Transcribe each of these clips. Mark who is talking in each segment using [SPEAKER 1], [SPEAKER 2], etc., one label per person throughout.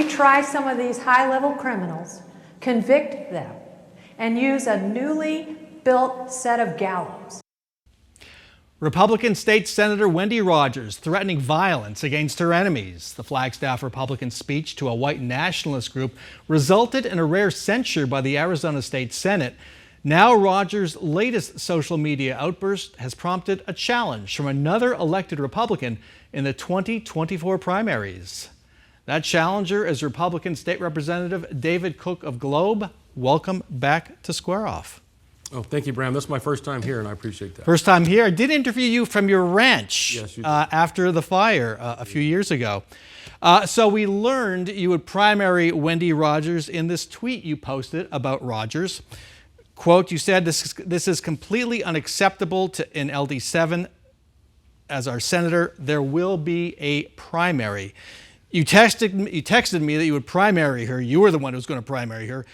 [SPEAKER 1] we try some of these high-level criminals, convict them, and use a newly built set of gallows.
[SPEAKER 2] Republican State Senator Wendy Rogers threatening violence against her enemies. The Flagstaff Republican speech to a white nationalist group resulted in a rare censure by the Arizona State Senate. Now Rogers' latest social media outburst has prompted a challenge from another elected Republican in the 2024 primaries. That challenger is Republican State Representative David Cook of Globe. Welcome back to Square Off.
[SPEAKER 3] Oh, thank you, Bram. This is my first time here, and I appreciate that.
[SPEAKER 2] First time here. I did interview you from your ranch.
[SPEAKER 3] Yes, you did.
[SPEAKER 2] After the fire a few years ago. So we learned you would primary Wendy Rogers in this tweet you posted about Rogers. Quote, you said, this is completely unacceptable in LD7 as our senator. There will be a primary. You texted me that you would primary her. You were the one who was going to primary her.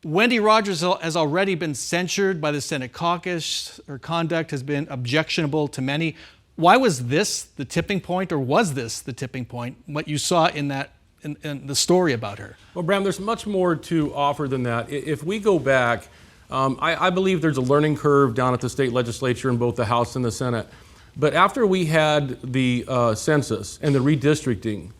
[SPEAKER 2] Wendy Rogers has already been censured by the Senate caucus. Her conduct has been objectionable to many. Why was this the tipping point, or was this the tipping point, what you saw in the story about her?
[SPEAKER 3] Well, Bram, there's much more to offer than that. If we go back, I believe there's a learning curve down at the state legislature in both the House and the Senate. But after we had the census and the redistricting,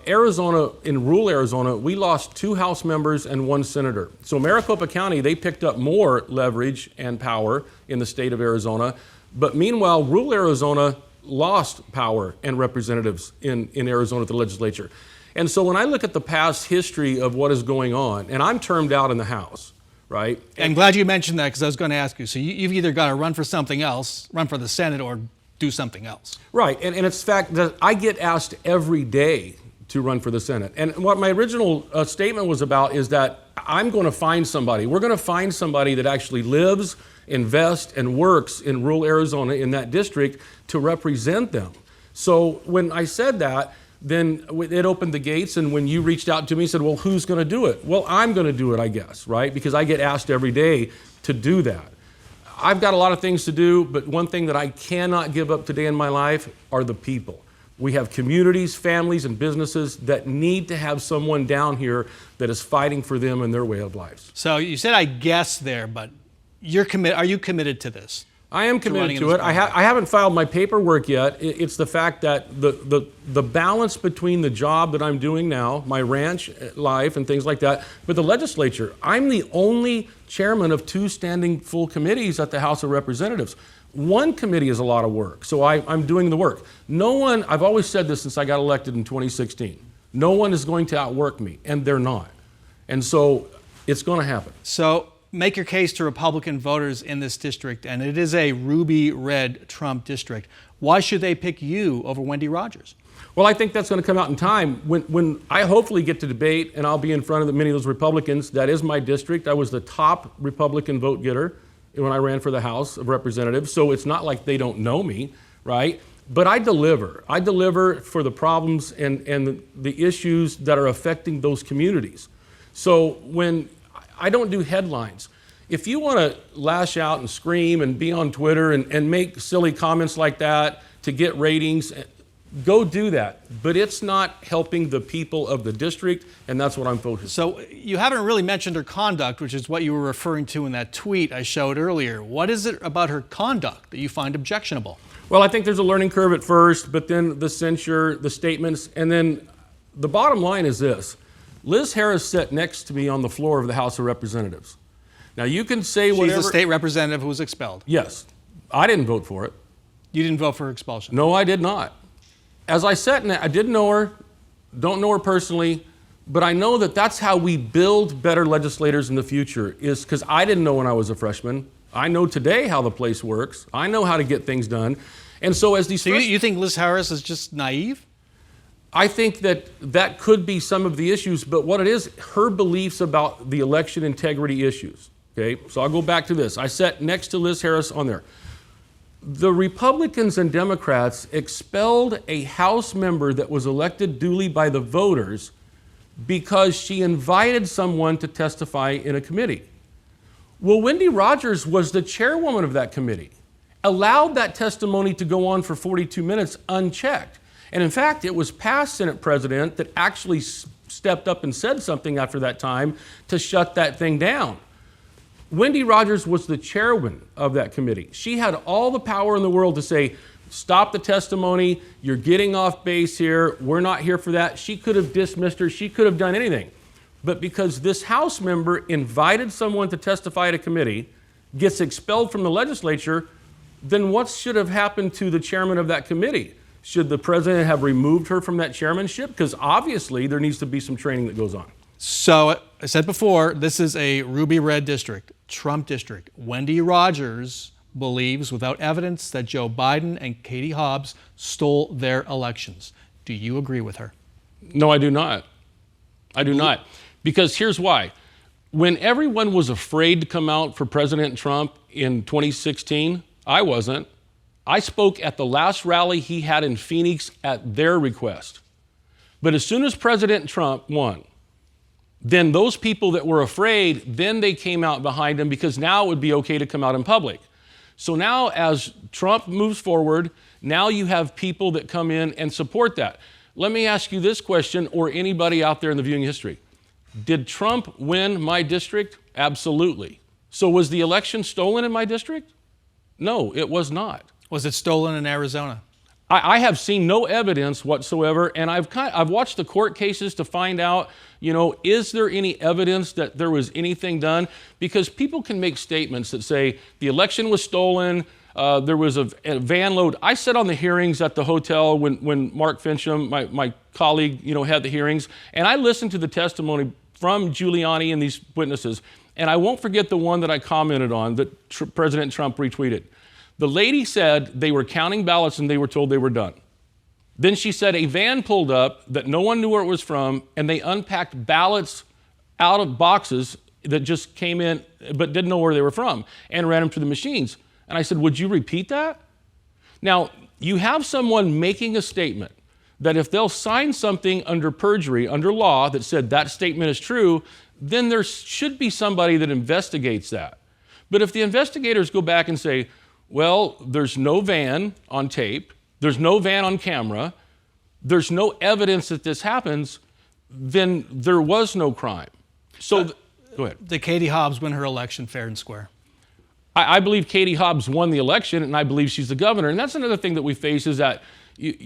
[SPEAKER 3] Arizona, in rural Arizona, we lost 2 House members and 1 senator. So Maricopa County, they picked up more leverage and power in the state of Arizona. But meanwhile, rural Arizona lost power and representatives in Arizona at the legislature. And so when I look at the past history of what is going on, and I'm termed out in the House, right?
[SPEAKER 2] I'm glad you mentioned that, because I was going to ask you. So you've either got to run for something else, run for the Senate, or do something else.
[SPEAKER 3] Right, and it's fact that I get asked every day to run for the Senate. And what my original statement was about is that I'm going to find somebody. We're going to find somebody that actually lives, invests, and works in rural Arizona in that district to represent them. So when I said that, then it opened the gates, and when you reached out to me and said, well, who's going to do it? Well, I'm going to do it, I guess, right? Because I get asked every day to do that. I've got a lot of things to do, but one thing that I cannot give up today in my life are the people. We have communities, families, and businesses that need to have someone down here that is fighting for them and their way of life.
[SPEAKER 2] So you said I guessed there, but are you committed to this?
[SPEAKER 3] I am committed to it. I haven't filed my paperwork yet. It's the fact that the balance between the job that I'm doing now, my ranch life and things like that, but the legislature, I'm the only chairman of 2 standing full committees at the House of Representatives. 1 committee is a lot of work, so I'm doing the work. No one, I've always said this since I got elected in 2016, no one is going to outwork me, and they're not. And so it's going to happen.
[SPEAKER 2] So make your case to Republican voters in this district, and it is a ruby red Trump district. Why should they pick you over Wendy Rogers?
[SPEAKER 3] Well, I think that's going to come out in time. When I hopefully get to debate and I'll be in front of many of those Republicans, that is my district. I was the top Republican vote getter when I ran for the House of Representatives, so it's not like they don't know me, right? But I deliver. I deliver for the problems and the issues that are affecting those communities. So when I don't do headlines. If you want to lash out and scream and be on Twitter and make silly comments like that to get ratings, go do that. But it's not helping the people of the district, and that's what I'm focused on.
[SPEAKER 2] So you haven't really mentioned her conduct, which is what you were referring to in that tweet I showed earlier. What is it about her conduct that you find objectionable?
[SPEAKER 3] Well, I think there's a learning curve at first, but then the censure, the statements, and then the bottom line is this. Liz Harris sat next to me on the floor of the House of Representatives. Now, you can say whatever...
[SPEAKER 2] She's the state representative who was expelled.
[SPEAKER 3] Yes. I didn't vote for it.
[SPEAKER 2] You didn't vote for her expulsion?
[SPEAKER 3] No, I did not. As I sat in that, I didn't know her, don't know her personally, but I know that that's how we build better legislators in the future, is because I didn't know when I was a freshman. I know today how the place works. I know how to get things done. And so as these...
[SPEAKER 2] So you think Liz Harris is just naive?
[SPEAKER 3] I think that could be some of the issues, but what it is, her beliefs about the election integrity issues, okay? So I'll go back to this. I sat next to Liz Harris on there. The Republicans and Democrats expelled a House member that was elected duly by the voters because she invited someone to testify in a committee. Well, Wendy Rogers was the chairwoman of that committee, allowed that testimony to go on for 42 minutes unchecked. And in fact, it was past Senate President that actually stepped up and said something after that time to shut that thing down. Wendy Rogers was the chairwoman of that committee. She had all the power in the world to say, stop the testimony, you're getting off base here, we're not here for that. She could have dismissed her, she could have done anything. But because this House member invited someone to testify at a committee, gets expelled from the legislature, then what should have happened to the chairman of that committee? Should the president have removed her from that chairmanship? Because obviously there needs to be some training that goes on.
[SPEAKER 2] So I said before, this is a ruby red district, Trump district. Wendy Rogers believes without evidence that Joe Biden and Katie Hobbs stole their elections. Do you agree with her?
[SPEAKER 3] No, I do not. I do not. Because here's why. When everyone was afraid to come out for President Trump in 2016, I wasn't. I spoke at the last rally he had in Phoenix at their request. But as soon as President Trump won, then those people that were afraid, then they came out behind him because now it would be okay to come out in public. So now as Trump moves forward, now you have people that come in and support that. Let me ask you this question, or anybody out there in the viewing history. Did Trump win my district? Absolutely. So was the election stolen in my district? No, it was not.
[SPEAKER 2] Was it stolen in Arizona?
[SPEAKER 3] I have seen no evidence whatsoever, and I've watched the court cases to find out, is there any evidence that there was anything done? Because people can make statements that say the election was stolen, there was a van load. I sat on the hearings at the hotel when Mark Fincham, my colleague, had the hearings, and I listened to the testimony from Giuliani and these witnesses, and I won't forget the one that I commented on that President Trump retweeted. The lady said they were counting ballots and they were told they were done. Then she said a van pulled up that no one knew where it was from, and they unpacked ballots out of boxes that just came in but didn't know where they were from and ran them through the machines. And I said, would you repeat that? Now, you have someone making a statement that if they'll sign something under perjury, under law, that said that statement is true, then there should be somebody that investigates that. But if the investigators go back and say, well, there's no van on tape, there's no van on camera, there's no evidence that this happens, then there was no crime. So, go ahead.
[SPEAKER 2] Did Katie Hobbs win her election fair and square?
[SPEAKER 3] I believe Katie Hobbs won the election, and I believe she's the governor. And that's another thing that we face is that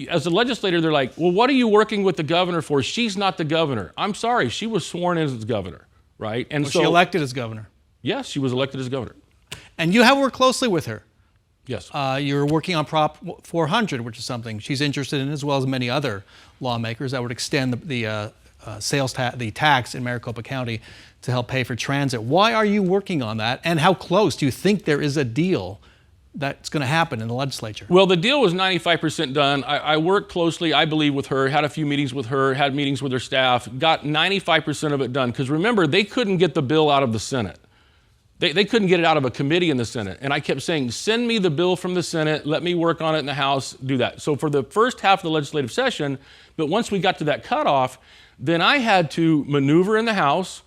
[SPEAKER 3] as a legislator, they're like, well, what are you working with the governor for? She's not the governor. I'm sorry, she was sworn in as governor, right? And
[SPEAKER 2] was she elected as governor?
[SPEAKER 3] Yes, she was elected as governor.
[SPEAKER 2] And you have worked closely with her.
[SPEAKER 3] Yes.
[SPEAKER 2] You're working on Prop 400, which is something she's interested in, as well as many other lawmakers that would extend the tax in Maricopa County to help pay for transit. Why are you working on that, and how close do you think there is a deal that's going to happen in the legislature?
[SPEAKER 3] Well, the deal was 95% done. I worked closely, I believe, with her, had a few meetings with her, had meetings with her staff, got 95% of it done. Because remember, they couldn't get the bill out of the Senate. They couldn't get it out of a committee in the Senate. And I kept saying, send me the bill from the Senate, let me work on it in the House, do that. So for the first half of the legislative session, but once we got to that cutoff, then I had to maneuver in the House,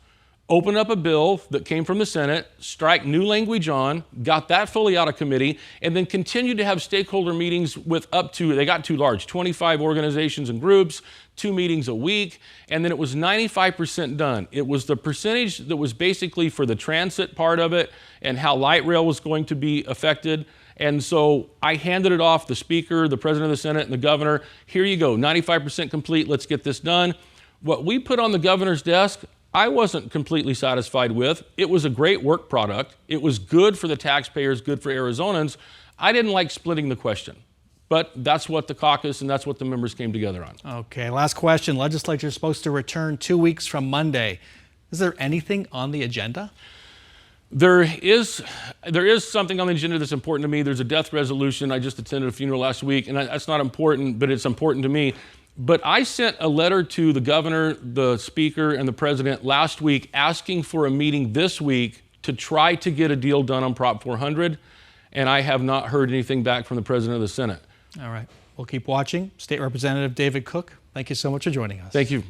[SPEAKER 3] open up a bill that came from the Senate, strike new language on, got that fully out of committee, and then continued to have stakeholder meetings with they got too large, 25 organizations and groups, 2 meetings a week, and then it was 95% done. It was the percentage that was basically for the transit part of it and how light rail was going to be affected. And so I handed it off, the Speaker, the President of the Senate, and the Governor. Here you go, 95% complete, let's get this done. What we put on the Governor's desk, I wasn't completely satisfied with. It was a great work product. It was good for the taxpayers, good for Arizonans. I didn't like splitting the question, but that's what the caucus and that's what the members came together on.
[SPEAKER 2] Okay, last question. Legislature is supposed to return 2 weeks from Monday. Is there anything on the agenda?
[SPEAKER 3] There is something on the agenda that's important to me. There's a death resolution. I just attended a funeral last week, and that's not important, but it's important to me. But I sent a letter to the governor, the speaker, and the president last week asking for a meeting this week to try to get a deal done on Prop 400, and I have not heard anything back from the president of the Senate.
[SPEAKER 2] All right. We'll keep watching. State Representative David Cook, thank you so much for joining us.
[SPEAKER 3] Thank you.